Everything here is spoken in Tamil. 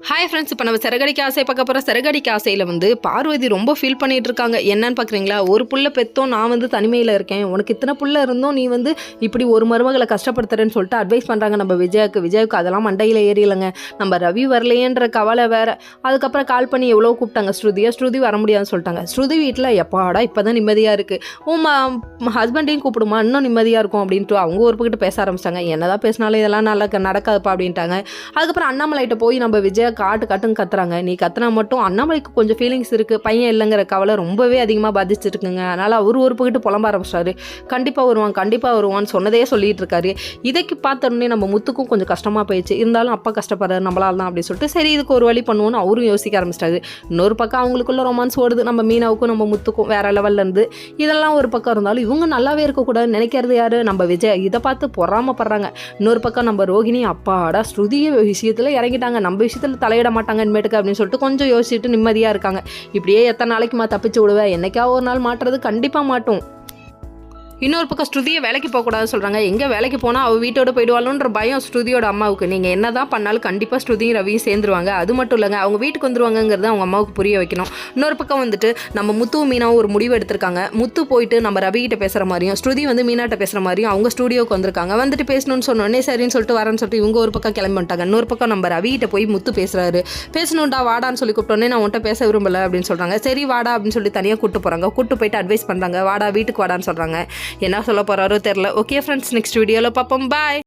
ஹாய் ஃப்ரெண்ட்ஸ், இப்போ நம்ம சிறகடிக்க ஆசை பார்க்க போகிற சிறகடிக்க ஆசையில் பார்வதி ரொம்ப ஃபீல் பண்ணிகிட்டு இருக்காங்க. என்னன்னு பார்க்குறீங்களா, ஒரு புள்ள பெத்தோம் நான் தனிமையில் இருக்கேன், உனக்கு இத்தனை புள்ள இருந்தோம் நீ இப்படி ஒரு மருமகளை கஷ்டப்படுத்துறேன்னு சொல்லிட்டு அட்வைஸ் பண்ணுறாங்க நம்ம விஜயாவுக்கு அதெல்லாம் மண்டையில் ஏறியலைங்க. நம்ம ரவி வரலையேன்ற கவலை வேறு. அதுக்கப்புறம் கால் பண்ணி எவ்வளோ கூப்பிட்டாங்க ஸ்ருதி வர முடியாதுன்னு சொல்லிட்டாங்க. ஸ்ருதி வீட்டில் எப்பாடா இப்போ தான் நிம்மதியாக இருக்குது, உன் ஹஸ்பண்டையும் கூப்பிடுமா இன்னும் நிம்மதியாக இருக்கும் அப்படின்ட்டு அவங்க ஒரு பக்கிட்டு பேச ஆரம்பிச்சிட்டாங்க. என்னதான் பேசினாலும் இதெல்லாம் நல்லா நடக்காதுப்பா அப்படின்ட்டாங்க. அதுக்கப்புறம் அண்ணாமலைகிட்ட போய் நம்ம விஜயா காட்டுன்னு கத்துறாங்க. நீ கத்துனா மட்டும் அண்ணாமலைக்கு கொஞ்சம் ஃபீலிங்ஸ் இருக்குது, பையன் இல்லைங்கிற கவலை ரொம்பவே அதிகமாக பாதிச்சுருக்குங்க. அதனால் அவர் ஒரு பக்கிட்டு புலம்ப ஆரம்பிச்சாரு. கண்டிப்பாக வருவான்னு சொன்னதே சொல்லிட்டு இருக்காரு. இதைக்கு பார்த்தோன்னே நம்ம முத்துக்கும் கொஞ்சம் கஷ்டமாக போயிடுச்சு. இருந்தாலும் அப்பா கஷ்டப்படுறாரு, நம்மளால தான் அப்படின்னு சொல்லிட்டு சரி இதுக்கு ஒரு வழி பண்ணுவோன்னு அவரும் யோசிக்க ஆரம்பிச்சிட்டாரு. இன்னொரு பக்கம் அவங்களுக்குள்ள ரொமான்ஸ் ஓடுது, நம்ம மீனாவுக்கும் நம்ம முத்துக்கும் வேற லெவல்ல இருந்து. இதெல்லாம் ஒரு பக்கம் இருந்தாலும் இவங்க நல்லாவே இருக்கக்கூடாது நினைக்கிறது யாரு, நம்ம விஜய். இதை பார்த்து பொறாமப்படுறாங்க. இன்னொரு பக்கம் நம்ம ரோகிணி அப்பாடா ஸ்ருதிய விஷயத்தில் இறங்கிட்டாங்க, நம்ம விஷயத்தில் தலையிட மாட்டாங்க இனிமேட்டுக்கு அப்படின்னு சொல்லிட்டு கொஞ்சம் யோசிச்சுட்டு நிம்மதியாக இருக்காங்க. இப்படியே எத்தனை நாளைக்குமா தப்பிச்சு விடுவேன், என்னைக்காவது ஒரு நாள் மாட்டுறது கண்டிப்பாக மாட்டோம். இன்னொரு பக்கம் ஸ்ருதியை வேலைக்கு போகக்கூடாதுன்னு சொல்கிறாங்க. எங்கே வேலைக்கு போனால் அவள் வீட்டோட போயிடுவாளோன்ற பயம் ஸ்ருதியோட அம்மாவுக்கு. நீங்கள் என்ன தான் பண்ணாலும் கண்டிப்பாக ஸ்ருதியும் ரவியும் சேர்ந்துருவாங்க. அது மட்டும் இல்லைங்க, அவங்க வீட்டுக்கு வந்துருவாங்கங்கிறத அவங்க அம்மாவுக்கு புரிய வைக்கணும். இன்னொரு பக்கம் நம்ம முத்து மீனாவும் ஒரு முடிவு எடுத்திருக்காங்க. முத்து போயிட்டு நம்ம ரவிகிட்ட பேசுகிற மாதிரியும் ஸ்ருதி மீனாட்ட பேசுகிற மாதிரியும் அவங்க ஸ்டூடியோக்கு வந்திருக்காங்க. பேசணும்னு சொன்னோடனே சரின்னு சொல்லிட்டு வரேன்னு சொல்லிட்டு இவங்க ஒரு பக்கம் கிளம்பி வந்துட்டாங்க. இன்னொரு பக்கம் நம்ம ரவிகிட்ட போய் முத்து பேசுகிறாரு. பேசணும்டா வாடான்னு சொல்லி கூப்பிட்டோன்னே நான் உன்ட்ட பேச விரும்பலை அப்படின்னு சொல்கிறாங்க. சரி வாடா அப்படின்னு சொல்லி தனியாக கூப்பிட்டு போகிறாங்க. கூப்பிட்டு போயிட்டு அட்வைஸ் பண்ணுறாங்க, வாடா வீட்டுக்கு வாடான்னு சொல்கிறாங்க. என்ன சொல்ல போகிறாரோ தெரில. ஓகே ஃப்ரெண்ட்ஸ், நெக்ஸ்ட் வீடியோவில் பார்ப்போம். பாய்.